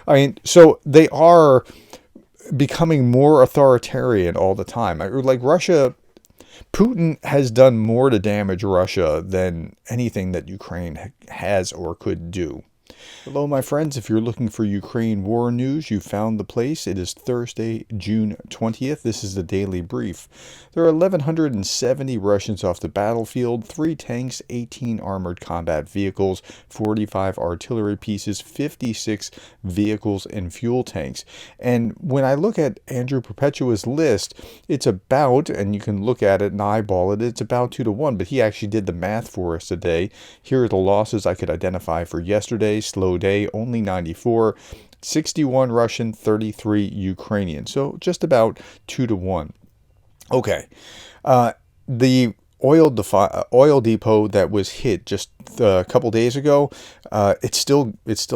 I mean, so they are becoming more authoritarian all the time. Like Russia, Putin has done more to damage Russia than anything that Ukraine has or could do. Hello, my friends. If you're looking for Ukraine war news, you found the place. It is Thursday, June 20th. This is the Daily Brief. There are 1,170 Russians off the battlefield, 3 tanks, 18 armored combat vehicles, 45 artillery pieces, 56 vehicles and fuel tanks. And when I look at Andrew Perpetua's list, it's about, and you can look at it and eyeball it, it's about 2-1, but he actually did the math for us today. Here are the losses I could identify for yesterday. Slow day, only 94, 61 Russian, 33 Ukrainian. So just about 2-1. Okay. The oil depot that was hit just a couple days ago, it's still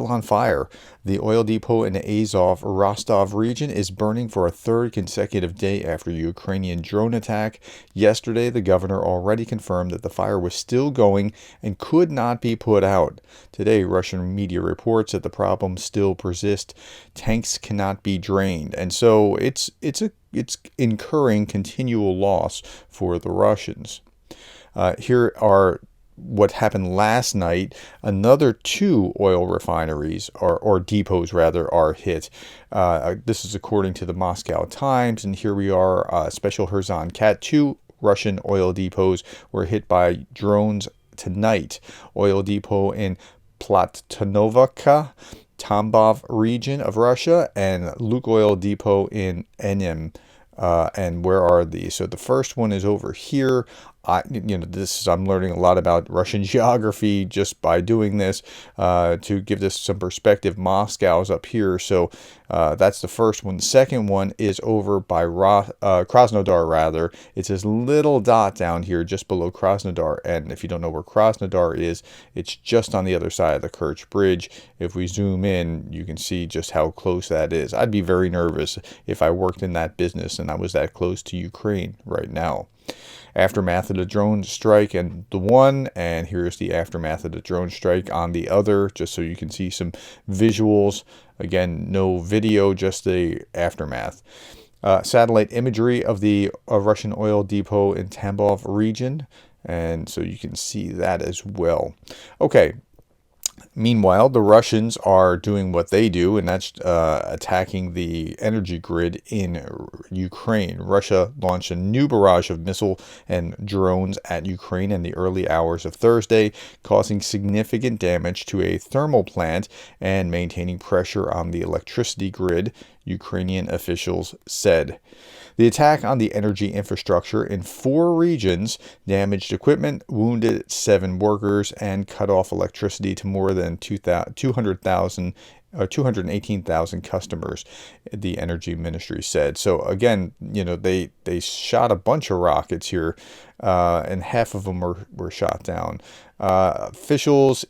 on fire. The oil depot in the Azov, Rostov region is burning for a third consecutive day after a Ukrainian drone attack. Yesterday, the governor already confirmed that the fire was still going and could not be put out. Today, Russian media reports that the problem still persists. Tanks cannot be drained, and so it's incurring continual loss for the Russians. Here are what happened last night. Another 2 oil refineries, or depots rather, are hit. This is according to the Moscow Times, and here we are. Special Kherson Cat 2 Russian oil depots were hit by drones tonight. Oil depot in Platonovka, Tambov region of Russia, and Lukoil depot in Enem. And where are these? So the first one is over here. I'm learning a lot about Russian geography just by doing this to give this some perspective. Moscow's up here, so that's the first one. The second one is over by Krasnodar, rather. It's this little dot down here just below Krasnodar, and if you don't know where Krasnodar is, it's just on the other side of the Kerch Bridge. If we zoom in, you can see just how close that is. I'd be very nervous if I worked in that business and I was that close to Ukraine right now. Aftermath of the drone strike and the one, and here's the aftermath of the drone strike on the other, just so you can see some visuals. Again, no video, just the aftermath. Satellite imagery of the Russian oil depot in Tambov region, and so you can see that as well. Okay. Meanwhile, the Russians are doing what they do, and that's attacking the energy grid in Ukraine. Russia launched a new barrage of missile and drones at Ukraine in the early hours of Thursday, causing significant damage to a thermal plant and maintaining pressure on the electricity grid, Ukrainian officials said. The attack on the energy infrastructure in 4 regions damaged equipment, wounded 7 workers, and cut off electricity to more than 218,000 customers, the energy ministry said. So again, they shot a bunch of rockets here, and half of them were shot down. Officials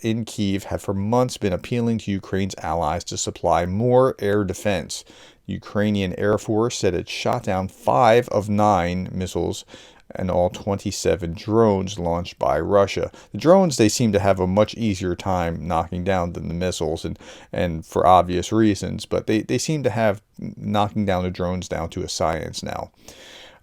in Kyiv have for months been appealing to Ukraine's allies to supply more air defense. Ukrainian Air Force said it shot down 5 of 9 missiles and all 27 drones launched by Russia. The drones, they seem to have a much easier time knocking down than the missiles, and for obvious reasons, but they seem to have knocking down the drones down to a science now.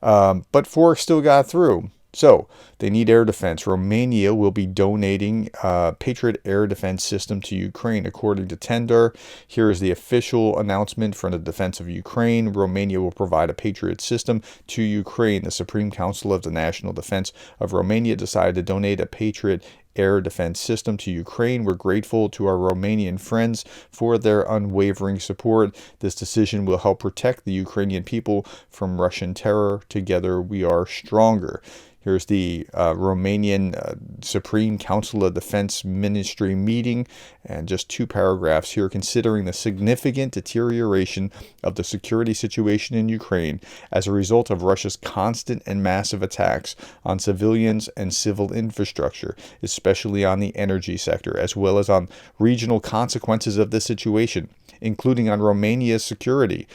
But 4 still got through. So they need air defense. Romania will be donating a Patriot air defense system to Ukraine, according to Tender. Here is the official announcement from the defense of Ukraine. Romania will provide a Patriot system to Ukraine. The Supreme Council of the National Defense of Romania decided to donate a Patriot air defense system to Ukraine. We're grateful to our Romanian friends for their unwavering support. This decision will help protect the Ukrainian people from Russian terror. Together we are stronger. Here's the Romanian Supreme Council of Defense Ministry meeting, and just 2 paragraphs here. Considering the significant deterioration of the security situation in Ukraine as a result of Russia's constant and massive attacks on civilians and civil infrastructure, especially on the energy sector, as well as on regional consequences of this situation, including on Romania's security,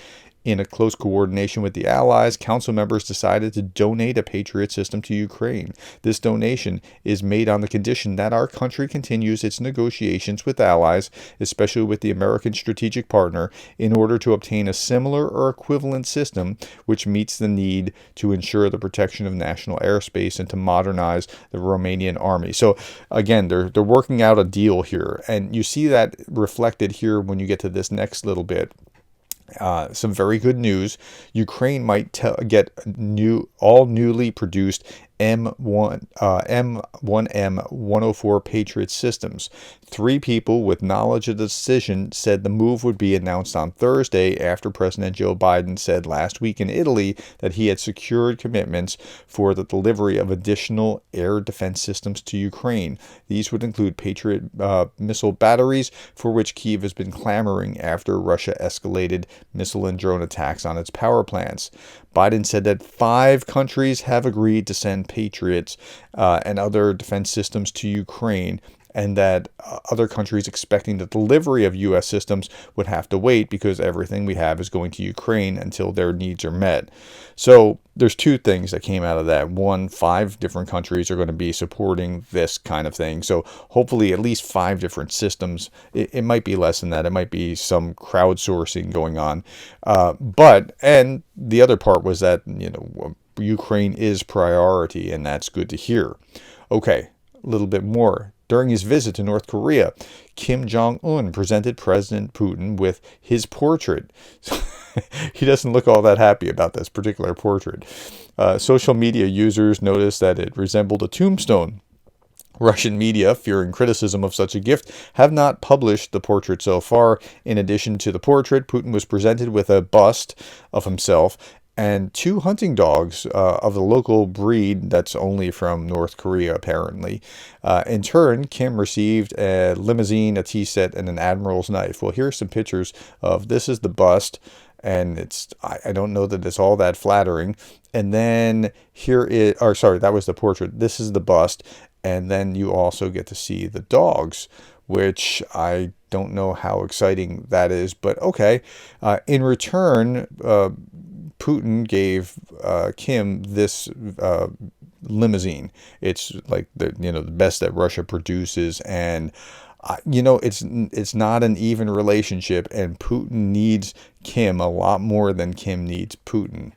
In a close coordination with the Allies, Council members decided to donate a Patriot system to Ukraine. This donation is made on the condition that our country continues its negotiations with allies, especially with the American strategic partner, in order to obtain a similar or equivalent system which meets the need to ensure the protection of national airspace and to modernize the Romanian army. So again, they're working out a deal here, and you see that reflected here when you get to this next little bit. Some very good news. Ukraine might get all newly produced M1M104 Patriot systems. 3 people with knowledge of the decision said the move would be announced on Thursday after President Joe Biden said last week in Italy that he had secured commitments for the delivery of additional air defense systems to Ukraine. These would include Patriot missile batteries, for which Kyiv has been clamoring after Russia escalated missile and drone attacks on its power plants. Biden said that 5 countries have agreed to send Patriots and other defense systems to Ukraine, and that other countries expecting the delivery of U.S. systems would have to wait because everything we have is going to Ukraine until their needs are met. So there's 2 things that came out of that. One, 5 different countries are going to be supporting this kind of thing. So hopefully at least 5 different systems. It might be less than that. It might be some crowdsourcing going on. And the other part was that, Ukraine is priority, and that's good to hear. Okay, a little bit more. During his visit to North Korea, Kim Jong-un presented President Putin with his portrait. He doesn't look all that happy about this particular portrait. Social media users noticed that it resembled a tombstone. Russian media, fearing criticism of such a gift, have not published the portrait so far. In addition to the portrait, Putin was presented with a bust of himself and 2 hunting dogs of the local breed that's only from North Korea, apparently. In turn, Kim received a limousine, a tea set, and an admiral's knife. Well, here's some pictures of, this is the bust, and I don't know that it's all that flattering. And then that was the portrait. This is the bust, and then you also get to see the dogs, which I don't know how exciting that is, but okay. In return, Putin gave Kim this limousine. It's like the best that Russia produces, and it's not an even relationship, and Putin needs Kim a lot more than Kim needs Putin.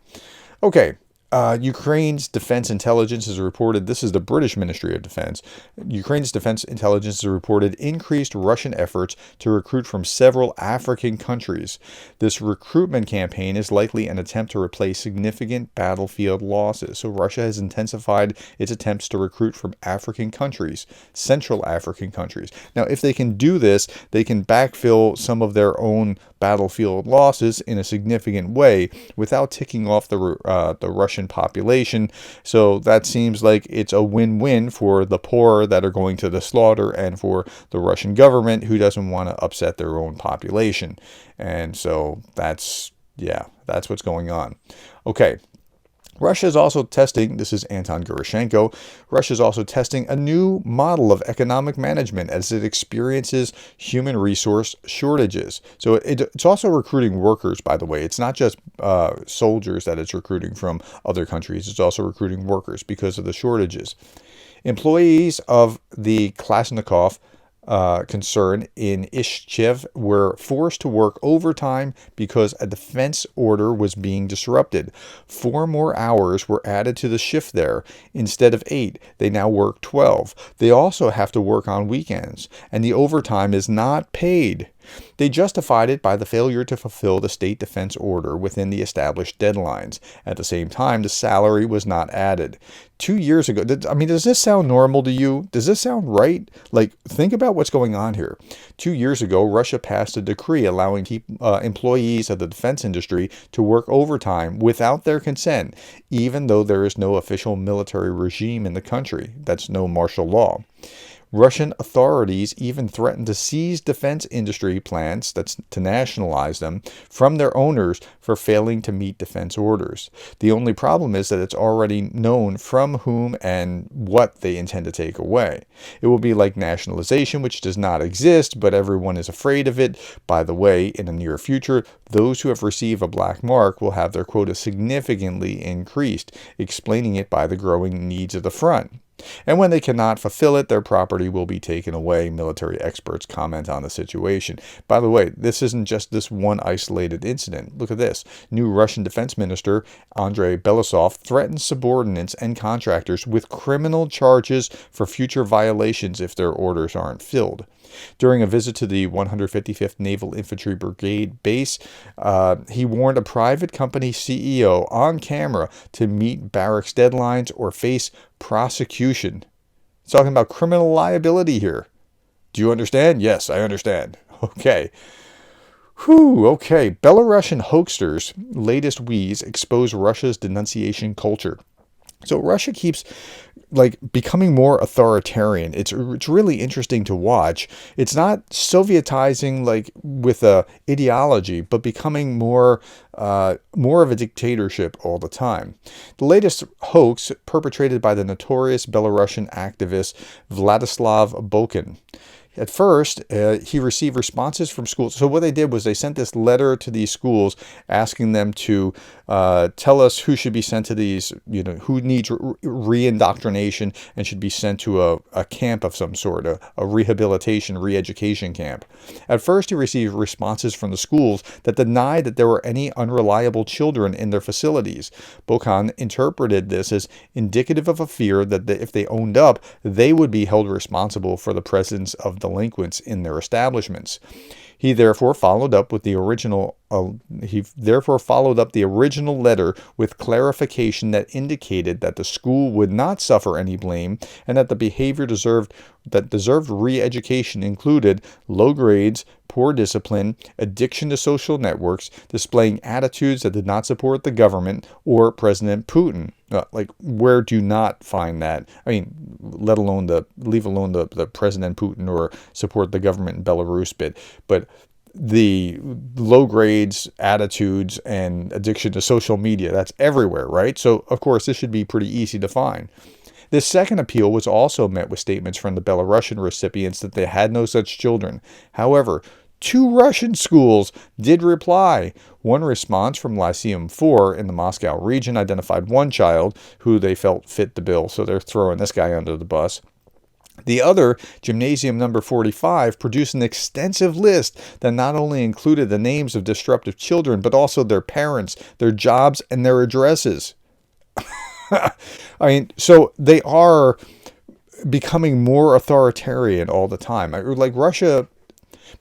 Okay. Ukraine's defense intelligence has reported, this is the British Ministry of Defense, Ukraine's defense intelligence has reported increased Russian efforts to recruit from several African countries. This recruitment campaign is likely an attempt to replace significant battlefield losses. So Russia has intensified its attempts to recruit from African countries, Central African countries. Now, if they can do this, they can backfill some of their own battlefield losses in a significant way without ticking off the Russian population. So that seems like it's a win-win for the poor that are going to the slaughter and for the Russian government, who doesn't want to upset their own population. And so that's what's going on. Okay. Russia is also testing, this is Anton Gurashenko, Russia is also testing a new model of economic management as it experiences human resource shortages. So it's also recruiting workers, by the way. It's not just soldiers that it's recruiting from other countries. It's also recruiting workers because of the shortages. Employees of the Klasnikov concern in Ishchev were forced to work overtime because a defense order was being disrupted. 4 more hours were added to the shift there. Instead of 8, they now work 12. They also have to work on weekends, and the overtime is not paid. They justified it by the failure to fulfill the state defense order within the established deadlines. At the same time, the salary was not added. 2 years ago, does this sound normal to you? Does this sound right? Like, think about what's going on here. 2 years ago, Russia passed a decree allowing employees of the defense industry to work overtime without their consent, even though there is no official military regime in the country. That's no martial law. Russian authorities even threatened to seize defense industry plants, that's to nationalize them, from their owners for failing to meet defense orders. The only problem is that it's already known from whom and what they intend to take away. It will be like nationalization, which does not exist, but everyone is afraid of it. By the way, in the near future, those who have received a black mark will have their quota significantly increased, explaining it by the growing needs of the front. And when they cannot fulfill it, their property will be taken away. Military experts comment on the situation. By the way, this isn't just this one isolated incident. Look at this. New Russian Defense Minister Andrei Belousov threatens subordinates and contractors with criminal charges for future violations if their orders aren't filled. During a visit to the 155th Naval Infantry Brigade base, he warned a private company CEO on camera to meet barracks deadlines or face prosecution. It's talking about criminal liability here. Do you understand? Yes, I understand. Okay. Okay. Belarusian hoaxers' latest wheeze expose Russia's denunciation culture. So Russia keeps becoming more authoritarian. It's really interesting to watch. It's not Sovietizing with a ideology, but becoming more of a dictatorship all the time. The latest hoax perpetrated by the notorious Belarusian activist Vladislav Bokin. At first, he received responses from schools. So what they did was they sent this letter to these schools asking them to tell us who should be sent to these, who needs re-indoctrination and should be sent to a camp of some sort, a rehabilitation, re-education camp. At first, he received responses from the schools that denied that there were any unreliable children in their facilities. Bokan interpreted this as indicative of a fear that if they owned up, they would be held responsible for the presence of delinquents in their establishments. He therefore followed up the original letter with clarification that indicated that the school would not suffer any blame and that the behavior deserved re-education included low grades, poor discipline, addiction to social networks, displaying attitudes that did not support the government or President Putin. Where do you not find that? I mean, leave alone the President Putin or support the government in Belarus bit, but the low grades, attitudes, and addiction to social media, that's everywhere, right? So, of course, this should be pretty easy to find. This second appeal was also met with statements from the Belarusian recipients that they had no such children. However, 2 Russian schools did reply. One response from Lyceum 4 in the Moscow region identified one child who they felt fit the bill, so they're throwing this guy under the bus. The other, Gymnasium number 45, produced an extensive list that not only included the names of disruptive children, but also their parents, their jobs, and their addresses. So they are becoming more authoritarian all the time.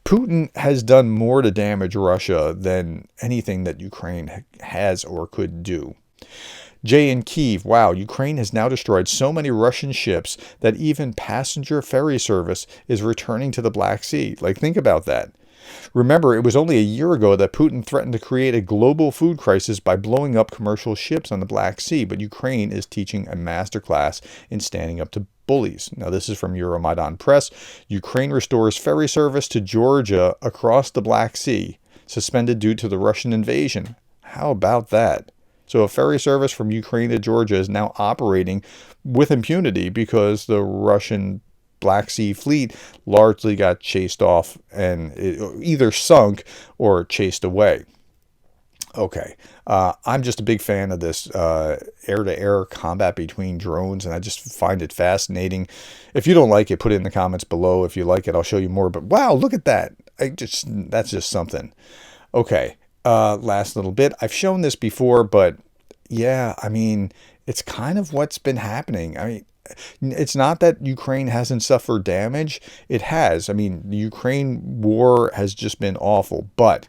Putin has done more to damage Russia than anything that Ukraine has or could do. Jay in Kyiv, wow, Ukraine has now destroyed so many Russian ships that even passenger ferry service is returning to the Black Sea. Think about that. Remember, it was only a year ago that Putin threatened to create a global food crisis by blowing up commercial ships on the Black Sea, but Ukraine is teaching a masterclass in standing up to bullies. Now, this is from Euromaidan Press. Ukraine restores ferry service to Georgia across the Black Sea, suspended due to the Russian invasion. How about that? So a ferry service from Ukraine to Georgia is now operating with impunity because the Russian Black Sea fleet largely got chased off and either sunk or chased away. Okay, I'm just a big fan of this air-to-air combat between drones, and I just find it fascinating. If you don't like it, put it in the comments below. If you like it, I'll show you more. But wow, look at that. That's just something. Okay, last little bit. I've shown this before, but yeah, it's kind of what's been happening. It's not that Ukraine hasn't suffered damage. It has. The Ukraine war has just been awful, but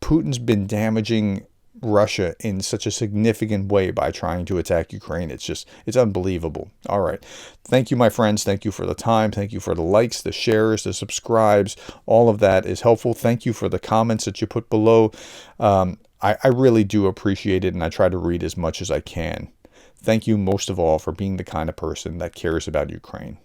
Putin's been damaging Russia in such a significant way by trying to attack Ukraine. It's unbelievable. All right. Thank you, my friends. Thank you for the time. Thank you for the likes, the shares, the subscribes. All of that is helpful. Thank you for the comments that you put below. I really do appreciate it, and I try to read as much as I can. Thank you most of all for being the kind of person that cares about Ukraine.